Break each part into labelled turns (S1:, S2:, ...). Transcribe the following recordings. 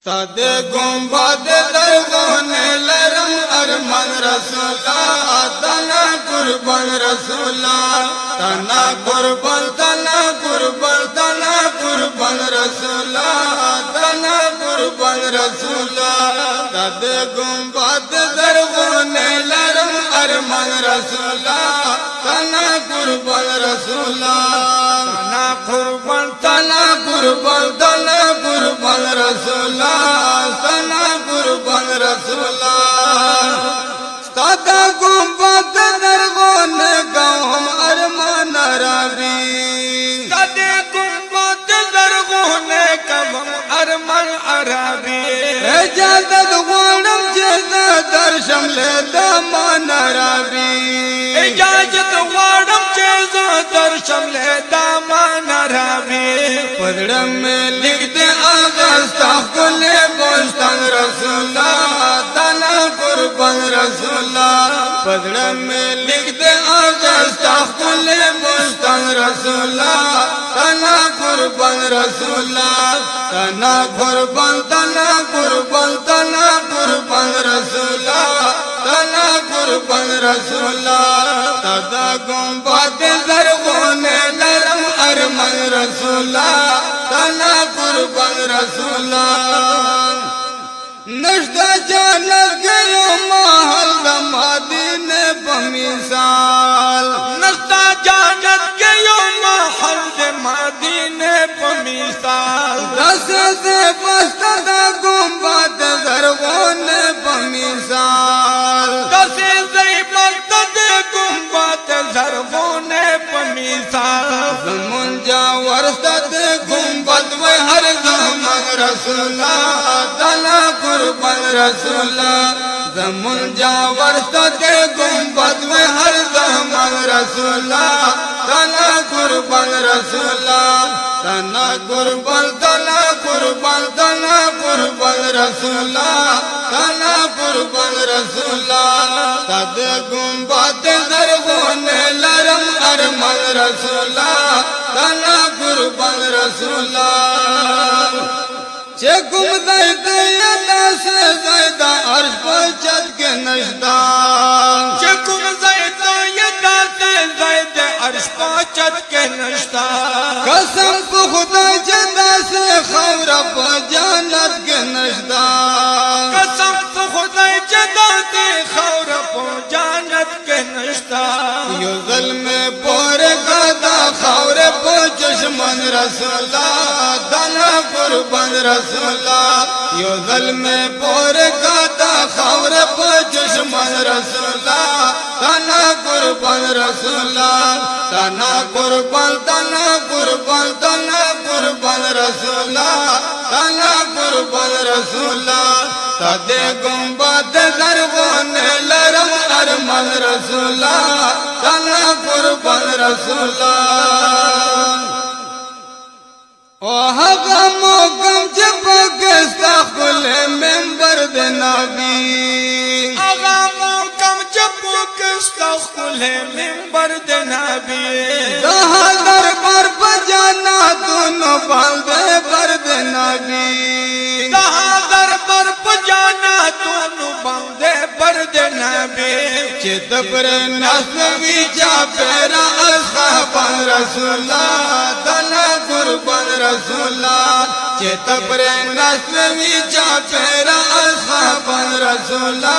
S1: तदे गुंबद दरगोने लरम अरमान रसूला तना कुर्बान रसूला तना कुर्बान रसूला तना कुर्बान रसूला तदे गुंबद दरगोने लरम अरमान रसूला तना कुर्बान रसूला तना कुर्बान रसूला तना कुर्बान रसूला सदा गुंबद दरगोने गाँव हम अरमान रबी सदे गुंबद दरगोने कब हम अरमान अरबी इजाजत वाणम जेदा दर्शन ले दामान रबी इजाजत वाणम जेदा दर्शन ले दामान रबी पदरम में लिख दे आगस्ताखुले बोस्तान रसूला तना कुर्बान रसूला पदरम में लिख दे आगस्ताखुले बोस्तान रसूला तना कुर्बान रसूला तना कुर्बान रसूला तना कुर्बान रसूला सदा गुंबद दरगोने लरम अरमान रसूला तना कुर्बान रसूला नश्ता जानत गयो महल मदीने बमिसाल नश्ता जानत गयो महल मदीने बमिसाल दस से बस्ता गुंबद दरगोने बमिसाल दस से बस्ता गुंबद दरगोने बमिसाल मुंजा वरसत गुंबद में हर zaman रसूला तना कुर्बान रसूला जमुन जावर सदे गुंबद में हर zaman रसूला तना कुर्बान रसूला तना कुर्बान रसूला तना कुर्बान रसूला सदे गुंबद दरगोने लरम अरमान रसूला तना कुर्बान रसूला चेकुम ज़ैदा से ज़ैदा अर्श पहुंचत के नश्ता चेकुम ज़ैदा से ज़ैदा अर्श पहुंचत के नश्ता कसम खुदा जदा से खौरा पहुंचत के नश्ता कसम खुदा जदा से खौरा पहुंचत के नश्ता यो ज़ल्म पोरे गदा खौरे पहुंचशमन रसूला तना कुर्बान रसूला यो ज़ल्म पोरे गदा खौरे पहुंचशमन रसूला तना कुर्बान रसूला तना कुर्बान रसूला तना कुर्बान रसूला सदे गुंबद दरगोने लरम अरमान रसूला तना कुर्बान रसूला ओह गम जब गस्ताखुले मेंबर दे नबी खुले मिंबर दे नबी दरबार बजाना दोनों बंदे बर दे नबी दरबार बजाना दोनों बंदे बर दे नबी चितबर नस्वी जा पेरा असहाबन रसूला तना कुर्बान रसूला चितबर नस्वी जा पेरा असहाबन रसूला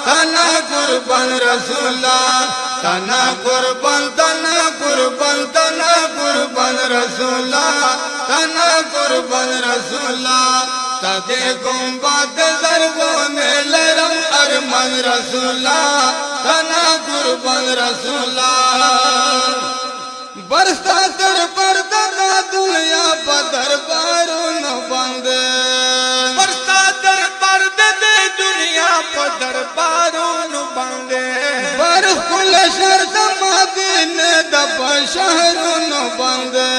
S1: तना कुर्बान रसूला तना कुर्बान रसूला तना कुर्बान रसूला सदे गुंबद दरगोने लरम अरमान रसूला तना कुर्बान रसूला बरसा दर पर्दा दुनिया दरबारों न बंदे बरसा दर पर्दा दुनिया दरबारों न बंदे बरकुल शर्त मदीने दब शहरों न बंदे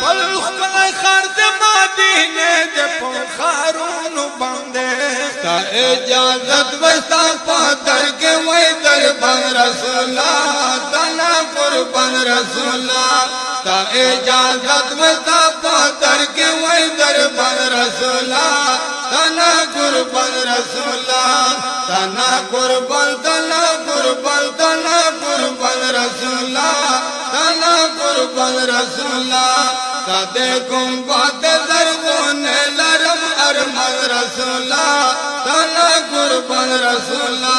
S1: बरकुल खर्द मदीने दब खरों न बंदे का इजाजत बस्ता पादर के वही दरबार रसूला तना कुर्बान रसूला का इजाजत बस्ता पादर के वही दरबार रसूला तना कुर्बान रसूला तना कुर्बान रसूला तना कुर्बान रसूला सदे गुम्बद दरगोने लरम अरमान रसूला तना कुर्बान रसूला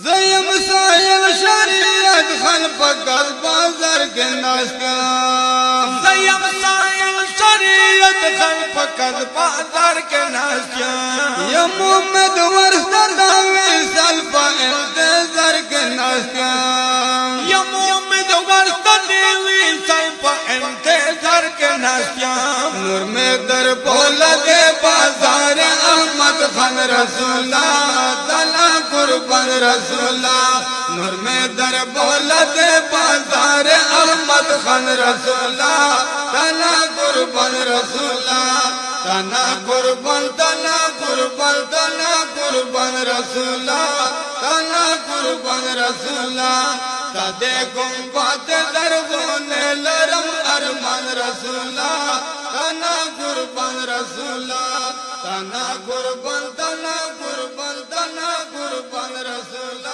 S1: ज़यम साहिब शरीयत खल्फ कर बाजार के नाश्ता ज़यम साहिब शरीयत खल्फ कर बाजार के नाश्ता या मोहम्मद वर्षा दावे सल्फा इंतजार के नाश्ता या मोहम्मद वर्षा देवी सल्फा इंतजार के नाश्ता नूर में दर बोला दे बाजार अहमद खान रसूला तना कुर्बान रसूला नूर में दर बोला दे बाजार अहमद खान रसूला तना कुर्बान रसूला तना कुर्बान रसूला तना कुर्बान रसूला सदे गुम्बद दरगोने लरम अरमान रसूला तना कुर्बान रसूला तना कुर्बान रसूला